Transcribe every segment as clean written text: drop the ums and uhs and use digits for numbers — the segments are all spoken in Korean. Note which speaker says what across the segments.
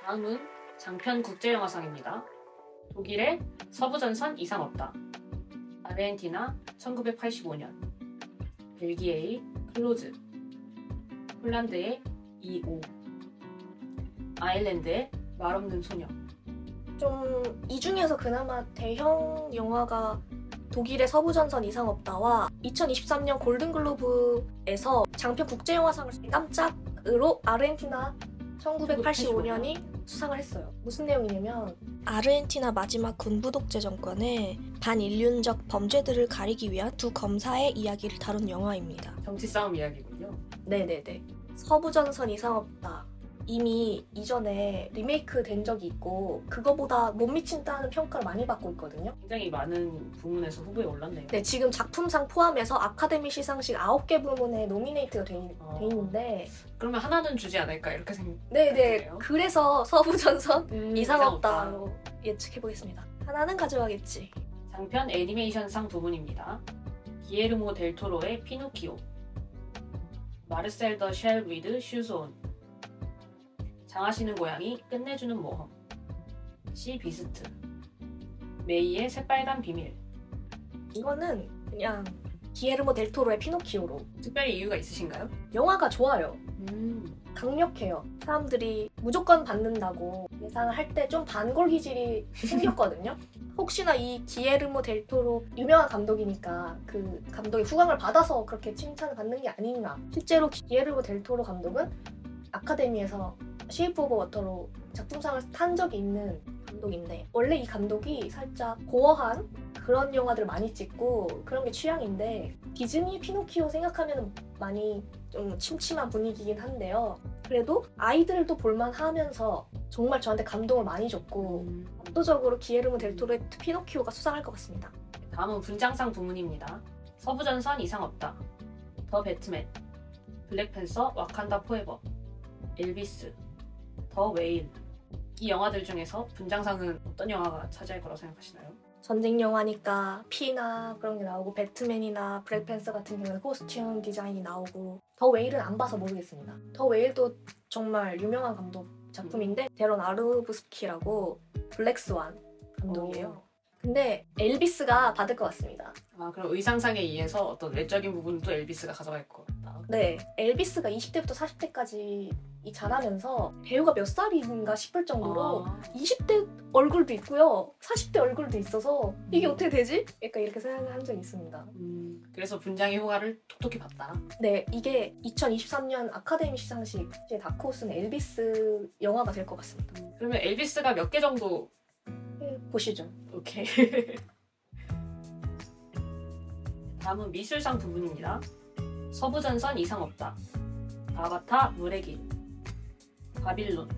Speaker 1: 다음은 장편 국제영화상입니다. 독일의 서부전선 이상 없다. 아르헨티나 1985년. 벨기에의 클로즈. 폴란드의 2.5. 아일랜드의 말 없는 소녀.
Speaker 2: 좀 이 중에서 그나마 대형 영화가 독일의 서부전선 이상 없다와 2023년 골든글로브에서 장편 국제영화상을 깜짝으로 아르헨티나 1985년이 수상을 했어요. 무슨 내용이냐면 아르헨티나 마지막 군부 독재 정권의 반인륜적 범죄들을 가리기 위한 두 검사의 이야기를 다룬 영화입니다.
Speaker 1: 정치 싸움 이야기군요.
Speaker 2: 네네네. 서부전선 이상 없다. 이미 이전에 리메이크 된 적이 있고 그거보다 못 미친다는 평가를 많이 받고 있거든요.
Speaker 1: 굉장히 많은 부문에서 후보에 올랐네요.
Speaker 2: 네, 지금 작품상 포함해서 아카데미 시상식 9개 부문에 노미네이트가 돼 있는데
Speaker 1: 그러면 하나는 주지 않을까 이렇게
Speaker 2: 네네. 그래서 서부전선 이상
Speaker 1: 이상
Speaker 2: 없다로 예측해보겠습니다. 하나는 가져가겠지.
Speaker 1: 장편 애니메이션상 부문입니다. 기에르모 델 토로의 피노키오. 마르셀 더 쉘 위드 슈즈 온. 장하시는 고양이 끝내주는 모험. 시 비스트. 메이의 새빨간 비밀.
Speaker 2: 이거는 그냥 기에르모 델 토로의 피노키오로.
Speaker 1: 특별히 이유가 있으신가요?
Speaker 2: 영화가 좋아요. 강력해요. 사람들이 무조건 받는다고 예상을 할 때 좀 반골 기질이 생겼거든요. 혹시나 이 기에르모 델 토로 유명한 감독이니까 그 감독의 후광을 받아서 그렇게 칭찬을 받는 게 아닌가. 실제로 기에르모 델 토로 감독은 아카데미에서 쉐이프 오브 워터로 작품상을 탄 적이 있는 감독인데 원래 이 감독이 살짝 고어한 그런 영화들을 많이 찍고 그런 게 취향인데 디즈니 피노키오 생각하면 많이 좀 침침한 분위기긴 한데요. 그래도 아이들도 볼만하면서 정말 저한테 감동을 많이 줬고 압도적으로 기에르모 델 토로의 피노키오가 수상할 것 같습니다.
Speaker 1: 다음은 분장상 부문입니다. 서부전선 이상 없다. 더 배트맨. 블랙팬서 와칸다 포에버. 엘비스. 더 웨일. 이 영화들 중에서 분장상은 어떤 영화가 차지할 거라고 생각하시나요?
Speaker 2: 전쟁 영화니까 피나 그런 게 나오고 배트맨이나 블랙팬서 같은 경우는 코스튬 디자인이 나오고 더 웨일은 안 봐서 모르겠습니다. 더 웨일도 정말 유명한 감독 작품인데 데런 아르부스키라고 블랙스완 감독이에요. 근데 엘비스가 받을 것 같습니다.
Speaker 1: 아, 그럼 의상상에 의해서 어떤 외적인 부분도 엘비스가 가져갈 것 같다.
Speaker 2: 네, 엘비스가 20대부터 40대까지 잘하면서 배우가 몇 살인가 싶을 정도로 20대 얼굴도 있고요 40대 얼굴도 있어서 이게 어떻게 되지? 약간 이렇게 생각한 적이 있습니다.
Speaker 1: 그래서 분장의 효과를 톡톡히 봤다.
Speaker 2: 네, 이게 2023년 아카데미 시상식 다크호스는 엘비스 영화가 될 것 같습니다.
Speaker 1: 그러면 엘비스가 몇 개 정도
Speaker 2: 보시죠.
Speaker 1: 오케이. 다음은 미술상 부분입니다. 서부전선 이상 없다. 아바타 물의 길. 바빌론.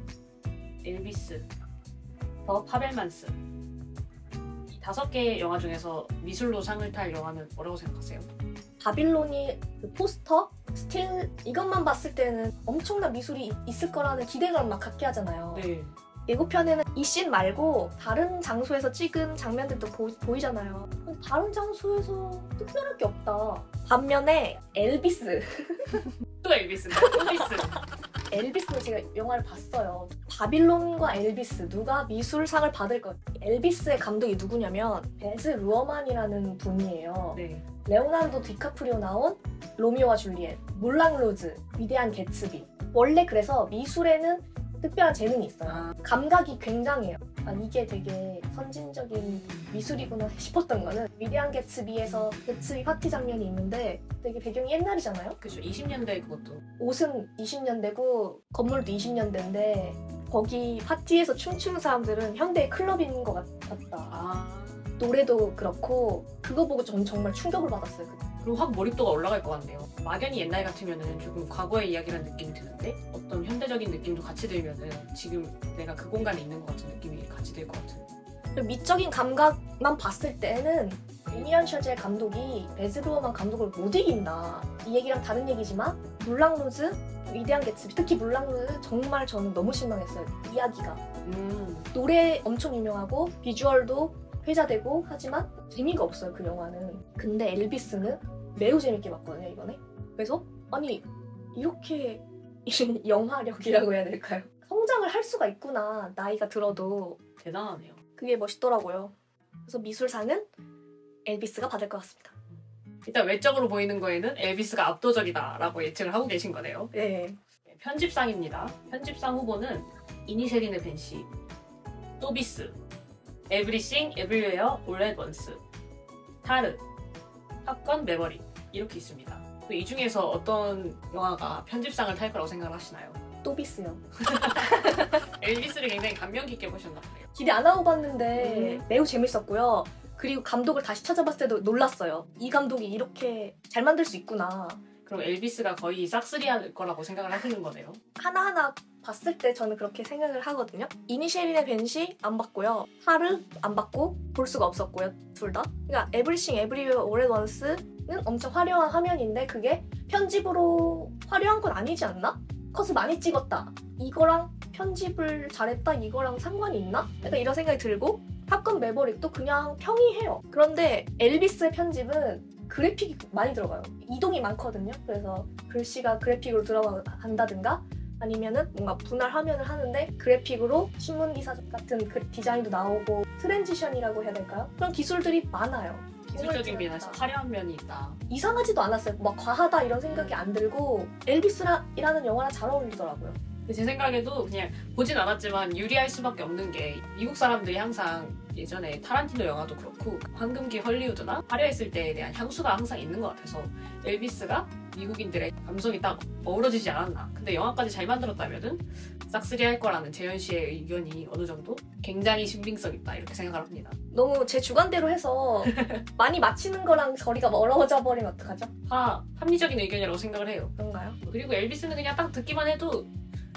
Speaker 1: 엘비스. 더 파벨만스. 이 5개의 영화 중에서 미술로 상을 탈 영화는 뭐라고 생각하세요?
Speaker 2: 바빌론이 그 포스터, 스틸 이것만 봤을 때는 엄청난 미술이 있을 거라는 기대감을 막 갖게 하잖아요.
Speaker 1: 네.
Speaker 2: 예고편에는 이 씬 말고 다른 장소에서 찍은 장면들도 보이잖아요. 다른 장소에서 특별할 게 없다. 반면에 엘비스.
Speaker 1: 또 엘비스인가? 엘비스.
Speaker 2: 엘비스는 제가 영화를 봤어요. 바빌론과 엘비스 누가 미술상을 받을 것? 엘비스의 감독이 누구냐면 베즈 루어만이라는 분이에요.
Speaker 1: 네.
Speaker 2: 레오나르도 디카프리오 나온 로미오와 줄리엣, 물랑 루즈, 위대한 개츠비. 원래 그래서 미술에는 특별한 재능이 있어요. 감각이 굉장해요. 이게 되게 선진적인 미술이구나 싶었던 거는 위대한 개츠비에서 개츠비 파티 장면이 있는데 되게 배경이 옛날이잖아요?
Speaker 1: 그죠. 20년대 그것도.
Speaker 2: 옷은 20년대고 건물도 20년대인데 거기 파티에서 춤추는 사람들은 현대의 클럽인 것 같다. 노래도 그렇고 그거 보고 전 정말 충격을 받았어요.
Speaker 1: 그리고 확 몰입도가 올라갈 것 같네요. 막연히 옛날 같으면은 조금 과거의 이야기라는 느낌이 드는데 어떤 현대적인 느낌도 같이 들면은 지금 내가 그 공간에 있는 것 같은 느낌이 같이 들 것 같은.
Speaker 2: 미적인 감각만 봤을 때는 데미안 샤젤 감독이 베즈 루어만 감독을 못 이긴다. 이 얘기랑 다른 얘기지만 물랑 루즈, 위대한 개츠비, 특히 물랑 루즈 정말 저는 너무 실망했어요. 이야기가. 노래 엄청 유명하고 비주얼도 회자되고 하지만 재미가 없어요, 그 영화는. 근데 엘비스는 매우 재밌게 봤거든요, 이번에. 그래서 아니 이렇게 영화력이라고 해야 될까요? 성장을 할 수가 있구나. 나이가 들어도.
Speaker 1: 대단하네요.
Speaker 2: 그게 멋있더라고요. 그래서 미술상은 엘비스가 받을 것 같습니다.
Speaker 1: 일단 외적으로 보이는 거에는 엘비스가 압도적이다라고 예측을 하고 계신 거네요.
Speaker 2: 네.
Speaker 1: 편집상입니다. 편집상 후보는 이니셰린의 벤시, 또비스, 에브리싱 에브리웨어 올 앳 원스, 타르, 탑건 매버릭 이렇게 있습니다. 이 중에서 어떤 영화가 편집상을 탈 거라고 생각하시나요?
Speaker 2: 또비스요.
Speaker 1: 엘비스를 굉장히 감명 깊게 보셨나 보네요.
Speaker 2: 기대 안 하고 봤는데 매우 재밌었고요. 그리고 감독을 다시 찾아봤을 때도 놀랐어요. 이 감독이 이렇게 잘 만들 수 있구나.
Speaker 1: 그럼 엘비스가 거의 싹쓸이할 거라고 생각을 하시는 거네요.
Speaker 2: 하나하나 봤을 때 저는 그렇게 생각을 하거든요. 이니셜인의 벤시 안 봤고요. 타르 안 봤고 볼 수가 없었고요. 둘 다. 그러니까 에브리싱 에브리웨어 올 앳 원스는 엄청 화려한 화면인데 그게 편집으로 화려한 건 아니지 않나? 컷을 많이 찍었다. 이거랑 편집을 잘했다. 이거랑 상관이 있나? 약간 이런 생각이 들고 탑건 매버릭도 그냥 평이해요. 그런데 엘비스의 편집은 그래픽이 많이 들어가요. 이동이 많거든요. 그래서 글씨가 그래픽으로 들어간다든가 아니면은 뭔가 분할 화면을 하는데 그래픽으로 신문기사 같은 그 디자인도 나오고 트랜지션이라고 해야 될까요? 그런 기술들이 많아요.
Speaker 1: 기술적인 면에서 화려한 면이 있다.
Speaker 2: 이상하지도 않았어요. 막 과하다 이런 생각이 안 들고 엘비스라는 영화랑 잘 어울리더라고요.
Speaker 1: 제 생각에도 그냥 보진 않았지만 유리할 수밖에 없는 게 미국 사람들이 항상 예전에 타란티노 영화도 그렇고 황금기 헐리우드나 화려했을 때에 대한 향수가 항상 있는 것 같아서 엘비스가 미국인들의 감성이 딱 어우러지지 않았나. 근데 영화까지 잘 만들었다면은 싹쓸이할 거라는 재현 씨의 의견이 어느 정도 굉장히 신빙성 있다 이렇게 생각을 합니다.
Speaker 2: 너무 제 주관대로 해서 많이 맞히는 거랑 거리가 멀어져 버리면 어떡하죠?
Speaker 1: 다 합리적인 의견이라고 생각을 해요.
Speaker 2: 그런가요?
Speaker 1: 그리고 엘비스는 그냥 딱 듣기만 해도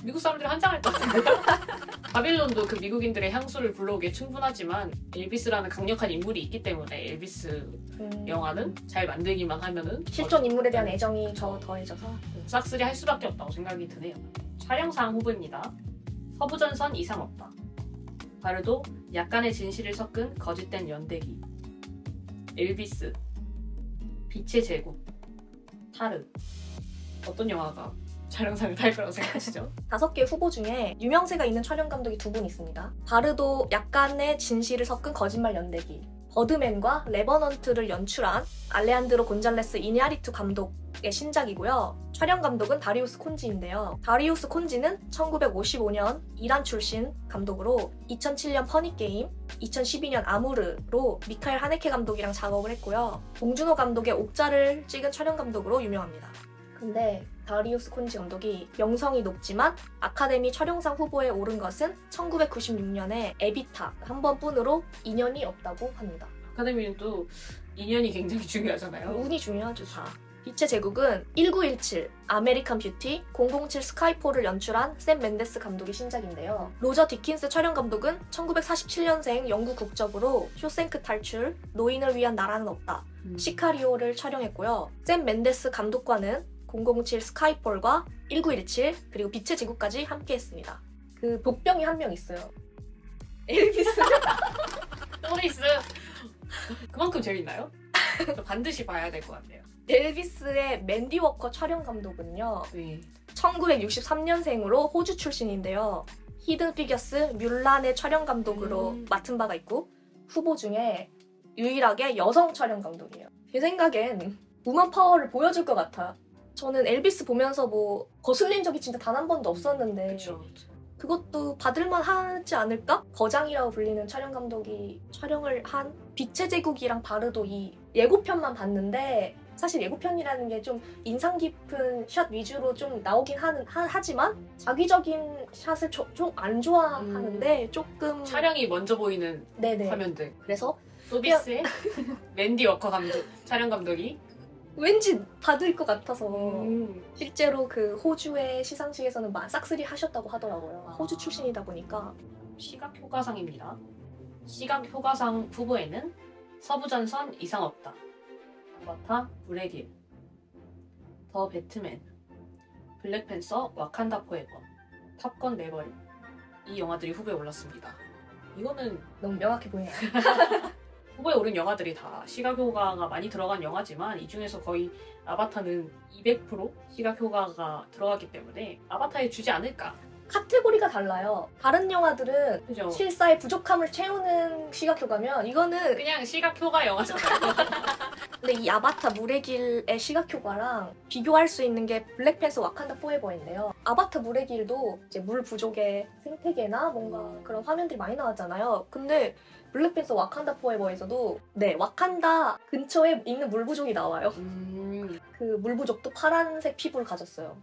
Speaker 1: 미국 사람들이 환장할 것 같은데 바빌론도 그 미국인들의 향수를 불러오기에 충분하지만 엘비스라는 강력한 인물이 있기 때문에 엘비스 영화는 잘 만들기만 하면은
Speaker 2: 실존 인물에 대한 애정이 더 더해져서
Speaker 1: 싹쓸이 할 수밖에 없다고 생각이 드네요. 촬영상 후보입니다. 서부전선 이상 없다. 바르도 약간의 진실을 섞은 거짓된 연대기. 엘비스. 빛의 제국. 타르. 어떤 영화가 촬영상을 탈 거라고 생각하시죠?
Speaker 2: 5개 후보 중에 유명세가 있는 촬영 감독이 2분 있습니다. 바르도 약간의 진실을 섞은 거짓말 연대기. 버드맨과 레버넌트를 연출한 알레한드로 곤잘레스 이냐리투 감독의 신작이고요. 촬영 감독은 다리우스 콘지인데요. 다리우스 콘지는 1955년 이란 출신 감독으로 2007년 퍼니게임, 2012년 아무르로 미카엘 하네케 감독이랑 작업을 했고요. 봉준호 감독의 옥자를 찍은 촬영 감독으로 유명합니다. 근데 다리우스 콘지 감독이 명성이 높지만 아카데미 촬영상 후보에 오른 것은 1996년에 에비타 한 번뿐으로 인연이 없다고 합니다.
Speaker 1: 아카데미는 또 인연이 굉장히 중요하잖아요.
Speaker 2: 운이 중요하죠, 다. 빛의 제국은 1917, 아메리칸 뷰티, 007 스카이포를 연출한 샘 맨데스 감독의 신작인데요. 로저 디킨스 촬영 감독은 1947년생 영국 국적으로 쇼생크 탈출, 노인을 위한 나라는 없다, 시카리오를 촬영했고요. 샘 맨데스 감독과는 007 스카이폴과 1917 그리고 빛의 제국까지 함께했습니다. 그 복병이 한 명 있어요. 엘비스.
Speaker 1: 또리스. 그만큼 재밌나요? 저 반드시 봐야 될 것 같네요.
Speaker 2: 엘비스의 맨디 워커 촬영 감독은요.
Speaker 1: 네.
Speaker 2: 1963년생으로 호주 출신인데요. 히든 피겨스 뮬란의 촬영 감독으로 맡은 바가 있고 후보 중에 유일하게 여성 촬영 감독이에요. 제 생각엔 우먼 파워를 보여줄 것 같아. 저는 엘비스 보면서 뭐 거슬린 적이 진짜 단 한 번도 없었는데
Speaker 1: 그쵸.
Speaker 2: 그것도 받을만 하지 않을까? 거장이라고 불리는 촬영 감독이 촬영을 한 빛의 제국이랑 바르도 이 예고편만 봤는데 사실 예고편이라는 게 좀 인상 깊은 샷 위주로 좀 나오긴 하지만 자기적인 샷을 좀 안 좋아하는데 조금
Speaker 1: 촬영이 먼저 보이는
Speaker 2: 네네.
Speaker 1: 화면들.
Speaker 2: 그래서
Speaker 1: 또비스의 맨디 워커 감독, 촬영 감독이
Speaker 2: 왠지 받을 것 같아서 실제로 그 호주의 시상식에서는 싹쓸이 하셨다고 하더라고요. 호주 출신이다 보니까.
Speaker 1: 시각 효과상입니다. 시각 효과상 후보에는 서부전선 이상 없다, 아바타 불의 길, 더 배트맨, 블랙팬서 와칸다 포에버, 탑건 매버릭 이 영화들이 후보에 올랐습니다. 이거는
Speaker 2: 너무 명확해 보이네요.
Speaker 1: 후보에 오른 영화들이 다 시각효과가 많이 들어간 영화지만 이 중에서 거의 아바타는 200% 시각효과가 들어갔기 때문에 아바타에 주지 않을까.
Speaker 2: 카테고리가 달라요. 다른 영화들은
Speaker 1: 그죠?
Speaker 2: 실사의 부족함을 채우는 시각효과면 이거는
Speaker 1: 그냥 시각효과 영화잖아요.
Speaker 2: 근데 이 아바타 물의 길의 시각효과랑 비교할 수 있는 게 블랙팬서 와칸다 포에버인데요. 아바타 물의 길도 이제 물 부족의 생태계나 뭔가 그런 화면들이 많이 나왔잖아요. 근데 블랙팬서 와칸다 포에버에서도 네, 와칸다 근처에 있는 물 부족이 나와요. 그 물 부족도 파란색 피부를 가졌어요.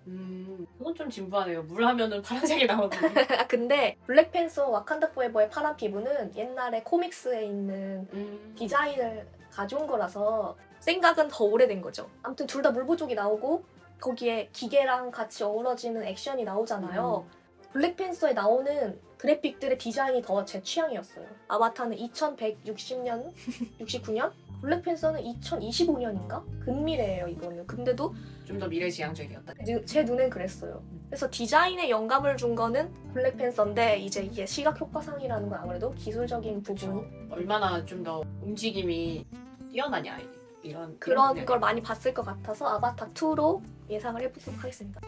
Speaker 1: 그건 좀 진부하네요. 물 하면은 파란색이 나오는데.
Speaker 2: 근데 블랙팬서 와칸다 포에버의 파란 피부는 옛날에 코믹스에 있는 디자인을 가져온 거라서 생각은 더 오래된 거죠. 아무튼 둘 다 물 부족이 나오고 거기에 기계랑 같이 어우러지는 액션이 나오잖아요. 블랙팬서에 나오는 그래픽들의 디자인이 더 제 취향이었어요. 아바타는 2160년? 69년? 블랙팬서는 2025년인가? 근미래예요, 이거는. 근데도
Speaker 1: 좀 더 미래지향적이었다.
Speaker 2: 제 눈엔 그랬어요. 그래서 디자인에 영감을 준 거는 블랙팬서인데 이제 이게 시각 효과상이라는 건 아무래도 기술적인 부분
Speaker 1: 얼마나 좀 더 움직임이 뛰어나냐 이런
Speaker 2: 그런 걸 많이 봤을 것 같아서 아바타 2로 예상을 해보도록 하겠습니다.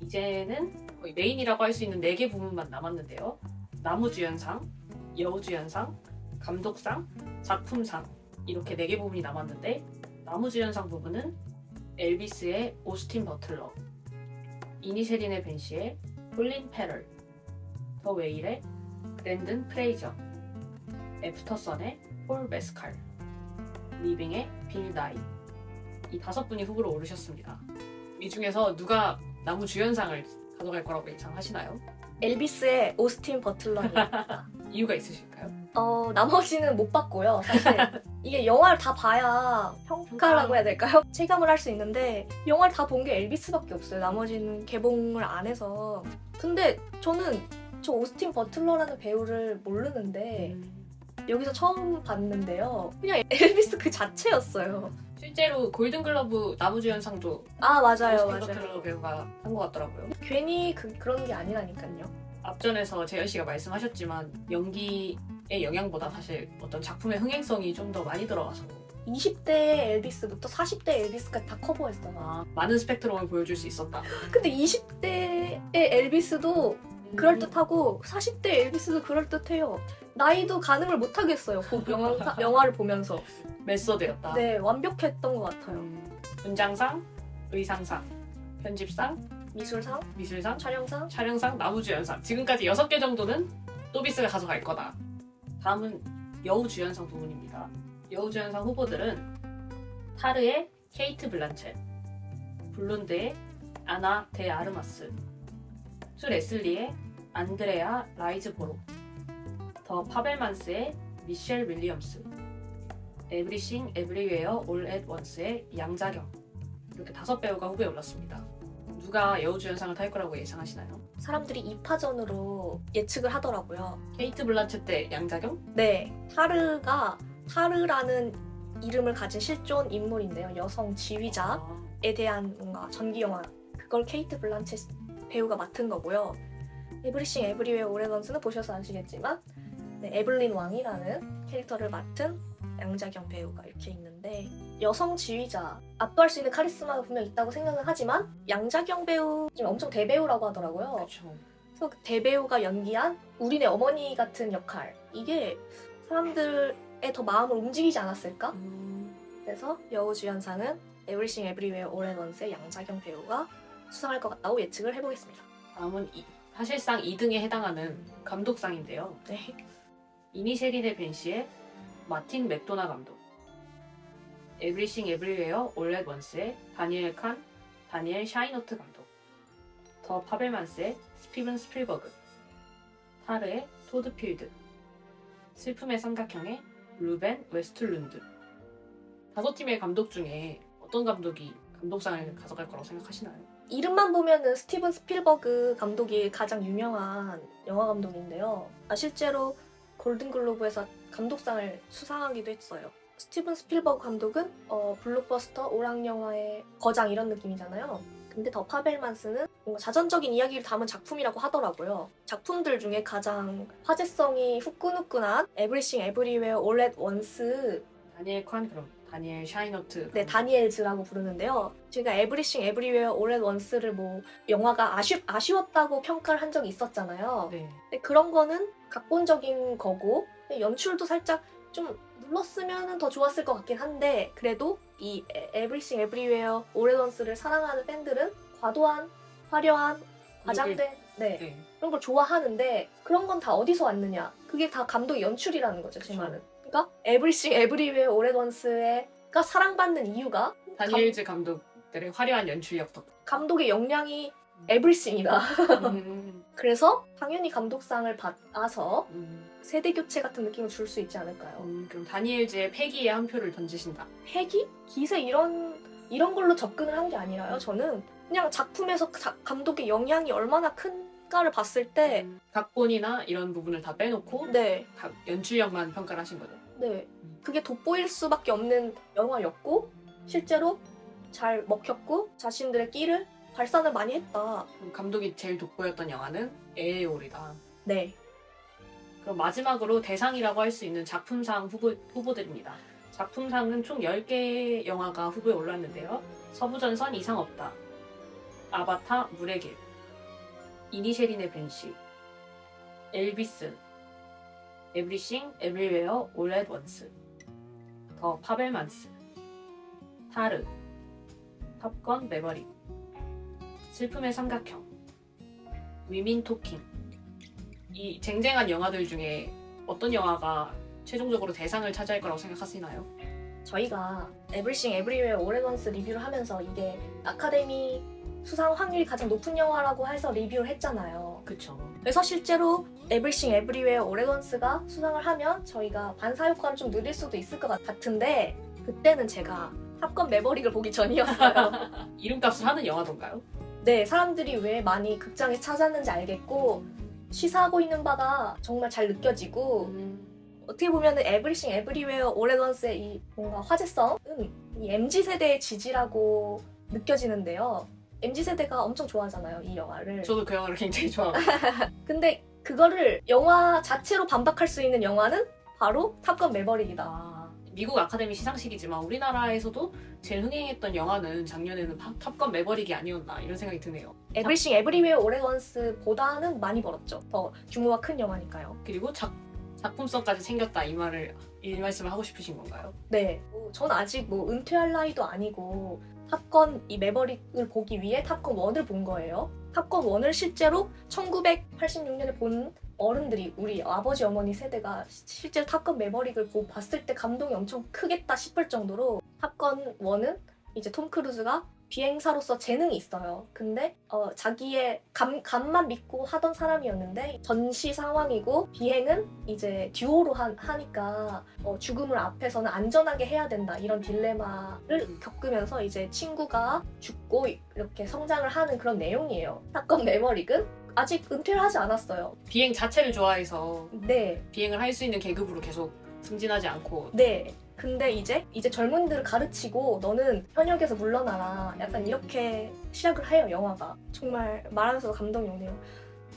Speaker 1: 이제는 거의 메인이라고 할 수 있는 4개 부분만 남았는데요. 나무주연상, 여우주연상, 감독상, 작품상 이렇게 4개 부분이 남았는데 나무주연상 부분은 엘비스의 오스틴 버틀러, 이니셰린의 벤시의 콜린 페럴, 더 웨일의 브랜든 프레이저, 애프터선의 폴 메스칼, 리빙의 빌 나이 이 5분이 후보로 오르셨습니다. 이 중에서 누가 나무주연상을 가져갈 거라고 예상하시나요?
Speaker 2: 엘비스의 오스틴 버틀러입니다.
Speaker 1: 이유가 있으실까요?
Speaker 2: 나머지는 못 봤고요. 사실 이게 영화를 다 봐야 평가라고 해야 될까요? 체감을 할 수 있는데 영화를 다 본 게 엘비스밖에 없어요. 나머지는 개봉을 안 해서. 근데 저는 저 오스틴 버틀러라는 배우를 모르는데 여기서 처음 봤는데요. 그냥 엘비스 그 자체였어요.
Speaker 1: 실제로 골든글러브 나무주연상도
Speaker 2: 맞아요.
Speaker 1: 오스틴 버틀러 배우가 한 것 같더라고요.
Speaker 2: 괜히 그런 게 아니라니까요.
Speaker 1: 앞전에서 재현 씨가 말씀하셨지만 연기의 영향보다 사실 어떤 작품의 흥행성이 좀 더 많이 들어가서
Speaker 2: 20대의 엘비스부터 40대의 엘비스까지 다 커버했어요.
Speaker 1: 많은 스펙트럼을 보여줄 수 있었다.
Speaker 2: 근데 20대의 엘비스도 그럴듯하고 40대 엘비스도 그럴듯해요. 나이도 가늠을 못하겠어요. 영화를 보면서.
Speaker 1: 메소드였다.
Speaker 2: 네, 완벽했던 것 같아요.
Speaker 1: 분장상, 의상상, 편집상,
Speaker 2: 미술상,
Speaker 1: 촬영상, 나무주연상 지금까지 6개 정도는 또비스가 가져갈 거다. 다음은 여우주연상 부분입니다. 여우주연상 후보들은 타르의 케이트 블란쳇, 블론드의 아나 데 아르마스, 수 레슬리의 안드레아 라이즈보로, 더 파벨만스의 미셸 윌리엄스, 에브리싱 에브리웨어 올 앳 원스의 양자경 이렇게 5배우가 후보에 올랐습니다. 누가 여우주연상을 탈 거라고 예상하시나요?
Speaker 2: 사람들이 2파전으로 예측을 하더라고요.
Speaker 1: 케이트 블란쳇 대 양자경?
Speaker 2: 네, 타르라는 이름을 가진 실존 인물인데요. 여성 지휘자에 대한 뭔가 전기 영화 그걸 케이트 블란쳇 배우가 맡은 거고요. 에브리싱 에브리웨어 올 앳 원스는 보셔서 아시겠지만 에블린 왕이라는 캐릭터를 맡은 양자경 배우가 이렇게 있는데 여성 지휘자 압도할 수 있는 카리스마가 분명 있다고 생각은 하지만 양자경 배우 지금 엄청 대배우라고 하더라고요.
Speaker 1: 그렇죠.
Speaker 2: 그래서 그 대배우가 연기한 우리네 어머니 같은 역할 이게 사람들의 더 마음을 움직이지 않았을까? 그래서 여우주연상은 에브리싱 에브리웨어 올 앳 원스의 양자경 배우가 수상할 것 같다고 예측을 해보겠습니다.
Speaker 1: 다음은 사실상 2등에 해당하는 감독상인데요.
Speaker 2: 네.
Speaker 1: 이니셰린의 벤시의 마틴 맥도나 감독, 에브리싱 에브리웨어 올 앳 원스의 다니엘 샤이너트 감독, 더 파벨만스의 스티븐 스필버그, 타르의 토드 필드, 슬픔의 삼각형의 루벤 웨스툴룬드. 5팀의 감독 중에 어떤 감독이 감독상을 가져갈 거라고 생각하시나요?
Speaker 2: 이름만 보면은 스티븐 스필버그 감독이 가장 유명한 영화 감독인데요. 실제로 골든글로브에서 감독상을 수상하기도 했어요. 스티븐 스필버그 감독은 블록버스터, 오락영화의 거장 이런 느낌이잖아요. 근데 더 파벨만스는 뭔가 자전적인 이야기를 담은 작품이라고 하더라고요. 작품들 중에 가장 화제성이 후끈후끈한 에브리싱 에브리웨어 올 앳 원스
Speaker 1: 다니엘 관 그럼 다니엘 샤이너트.
Speaker 2: 네, 다니엘즈라고 부르는데요. 제가 에브리싱 에브리웨어 올 앳 원스를 뭐 영화가 아쉬웠다고 평가를 한 적이 있었잖아요.
Speaker 1: 네.
Speaker 2: 근데 그런 거는 각본적인 거고 연출도 살짝 좀 눌렀으면 더 좋았을 것 같긴 한데 그래도 이 에브리싱 에브리웨어 올 앳 원스를 사랑하는 팬들은 과도한, 화려한, 과장된
Speaker 1: 네.
Speaker 2: 그런 걸 좋아하는데 그런 건 다 어디서 왔느냐? 그게 다 감독의 연출이라는 거죠, 제
Speaker 1: 그쵸.
Speaker 2: 말은. 그러니까 에브리싱 에브리웨어 올 앳 원스가 사랑받는 이유가
Speaker 1: 다니엘즈 감독들의 화려한 연출력 덕분.
Speaker 2: 감독의 역량이 에브리싱이다. 그래서 당연히 감독상을 받아서 세대 교체 같은 느낌을 줄 수 있지 않을까요?
Speaker 1: 그럼 다니엘즈의 패기에 한 표를 던지신다.
Speaker 2: 패기? 기세 이런 걸로 접근을 한 게 아니라요. 저는 그냥 작품에서 감독의 영향이 얼마나 큰가를 봤을 때
Speaker 1: 각본이나 이런 부분을 다 빼놓고
Speaker 2: 네,
Speaker 1: 연출력만 평가를 하신 거죠.
Speaker 2: 네. 그게 돋보일 수밖에 없는 영화였고 실제로 잘 먹혔고 자신들의 끼를 발산을 많이 했다.
Speaker 1: 그럼 감독이 제일 돋보였던 영화는 에에올이다.
Speaker 2: 네.
Speaker 1: 그럼 마지막으로 대상이라고 할 수 있는 작품상 후보들입니다. 작품상은 총 10개의 영화가 후보에 올랐는데요. 서부전선 이상 없다, 아바타 물의 길, 이니셰린의 벤시, 엘비스, 에브리싱 에브리웨어 올 앳 원스, 더 파벨만스, 타르, 탑건 매버릭, 슬픔의 삼각형, 위민 토킹. 이 쟁쟁한 영화들 중에 어떤 영화가 최종적으로 대상을 차지할 거라고 생각하시나요?
Speaker 2: 저희가 에브리싱 에브리웨어 올 앳 원스 리뷰를 하면서 이게 아카데미 수상 확률이 가장 높은 영화라고 해서 리뷰를 했잖아요.
Speaker 1: 그쵸.
Speaker 2: 그래서 실제로 에브리싱 에브리웨어 올 앳 원스가 수상을 하면 저희가 반사 효과를 좀 누릴 수도 있을 것 같은데 그때는 제가 탑건 매버릭을 보기 전이었어요.
Speaker 1: 이름값을 하는 영화던가요?
Speaker 2: 네, 사람들이 왜 많이 극장에 찾았는지 알겠고 시사하고 있는 바가 정말 잘 느껴지고 어떻게 보면은 에브리싱 에브리웨어 올 앳 원스의 이 뭔가 화제성은 이 MZ세대의 지지라고 느껴지는데요. MZ세대가 엄청 좋아하잖아요, 이 영화를.
Speaker 1: 저도 그 영화를 굉장히 좋아합니다.
Speaker 2: 근데 그거를 영화 자체로 반박할 수 있는 영화는 바로 탑건 매버릭이다.
Speaker 1: 미국 아카데미 시상식이지만 우리나라에서도 제일 흥행했던 영화는 작년에는 탑건 매버릭이 아니었나 이런 생각이 드네요.
Speaker 2: 에브리싱 에브리웨어 올 앳 원스보다는 많이 벌었죠. 더 규모가 큰 영화니까요.
Speaker 1: 그리고 작품성까지 챙겼다 이 말씀을 하고 싶으신 건가요?
Speaker 2: 네, 전 아직 은퇴할 나이도 아니고 탑건 이 매버릭을 보기 위해 탑건 1을 본 거예요. 탑건 1을 실제로 1986년에 본 어른들이 우리 아버지 어머니 세대가 실제로 탑건 매버릭을 봤을 때 감동이 엄청 크겠다 싶을 정도로 탑건 1은 이제 톰 크루즈가 비행사로서 재능이 있어요. 근데 자기의 감만 믿고 하던 사람이었는데 전시 상황이고 비행은 이제 듀오로 하니까 죽음을 앞에서는 안전하게 해야 된다 이런 딜레마를 겪으면서 이제 친구가 죽고 이렇게 성장을 하는 그런 내용이에요. 탑건 매버릭은 아직 은퇴를 하지 않았어요.
Speaker 1: 비행 자체를 좋아해서
Speaker 2: 네.
Speaker 1: 비행을 할 수 있는 계급으로 계속 승진하지 않고
Speaker 2: 네. 근데 이제 젊은이들을 가르치고 너는 현역에서 물러나라 약간 이렇게 시작을 해요, 영화가. 정말 말하면서도 감동이 오네요.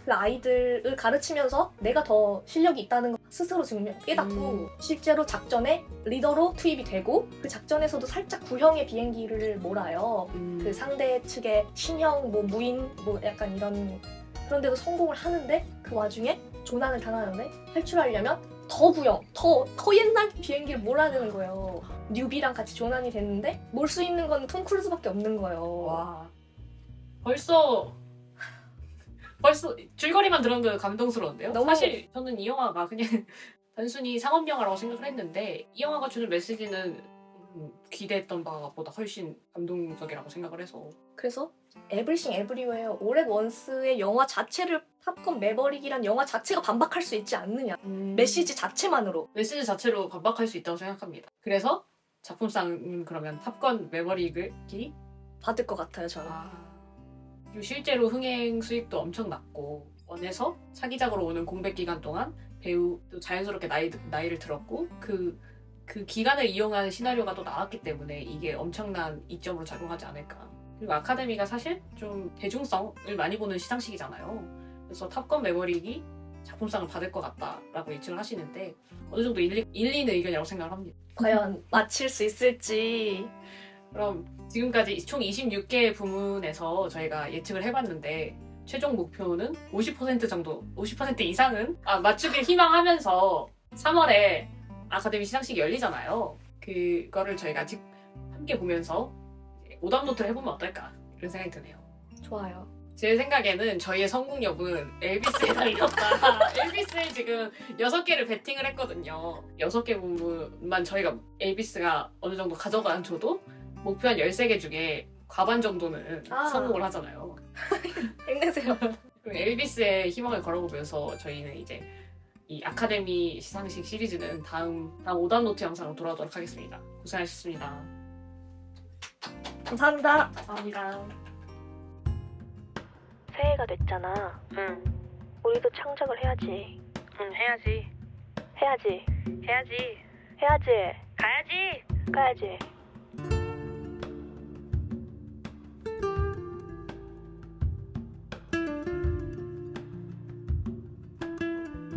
Speaker 2: 그 아이들을 가르치면서 내가 더 실력이 있다는 걸 스스로 깨닫고 실제로 작전에 리더로 투입이 되고 그 작전에서도 살짝 구형의 비행기를 몰아요. 그 상대 측의 신형, 무인, 약간 이런 그런 데도 성공을 하는데 그 와중에 조난을 당하는데 탈출하려면 더 구형, 더 옛날 비행기를 몰아내는 거예요. 뉴비랑 같이 조난이 됐는데 몰 수 있는 건 톰 크루즈밖에 없는 거예요.
Speaker 1: 와, 벌써 줄거리만 들어도 감동스러운데요?
Speaker 2: 너무...
Speaker 1: 사실 저는 이 영화가 그냥 단순히 상업 영화라고 생각을 했는데 이 영화가 주는 메시지는 기대했던 바보다 훨씬 감동적이라고 생각을 해서
Speaker 2: 그래서 에브리싱 에브리웨어 올 앳 원스의 영화 자체를 탑건 매버릭이란 영화 자체가 반박할 수 있지 않느냐. 메시지 자체만으로.
Speaker 1: 메시지 자체로 반박할 수 있다고 생각합니다. 그래서 작품상은 그러면 탑건 매버릭을
Speaker 2: 받을 것 같아요, 저는.
Speaker 1: 그리고 실제로 흥행 수익도 엄청 났고 원에서 차기작으로 오는 공백 기간 동안 배우도 자연스럽게 나이를 들었고 그 기간을 이용한 시나리오가 또 나왔기 때문에 이게 엄청난 이점으로 작용하지 않을까. 그리고 아카데미가 사실 좀 대중성을 많이 보는 시상식이잖아요. 그래서 탑건 매버릭이 작품상을 받을 것 같다라고 예측을 하시는데 어느 정도 일리 있는 의견이라고 생각을 합니다.
Speaker 2: 과연 맞힐 수 있을지.
Speaker 1: 그럼 지금까지 총 26개의 부문에서 저희가 예측을 해봤는데 최종 목표는 50% 정도, 50% 이상은 맞추길 희망하면서 3월에 아카데미 시상식이 열리잖아요. 그거를 저희가 아직 함께 보면서 오답 노트를 해보면 어떨까 이런 생각이 드네요.
Speaker 2: 좋아요.
Speaker 1: 제 생각에는 저희의 성공 여부는 엘비스에 달렸다. 엘비스에 지금 6개를 베팅을 했거든요. 6개 부분만 저희가 엘비스가 어느 정도 가져가는 줘도 목표 한 13개 중에 과반 정도는 성공을 하잖아요.
Speaker 2: 힘내세요.
Speaker 1: 그럼 엘비스에 희망을 걸어보면서 저희는 이제 이 아카데미 시상식 시리즈는 다음 오답 노트 영상으로 돌아오도록 하겠습니다. 고생하셨습니다.
Speaker 2: 감사합니다.
Speaker 1: 감사합니다.
Speaker 2: 새해가 됐잖아.
Speaker 3: 응,
Speaker 2: 우리도 창작을 해야지.
Speaker 3: 응, 해야지.
Speaker 2: 해야지.
Speaker 3: 해야지.
Speaker 2: 해야지.
Speaker 3: 가야지.
Speaker 2: 가야지.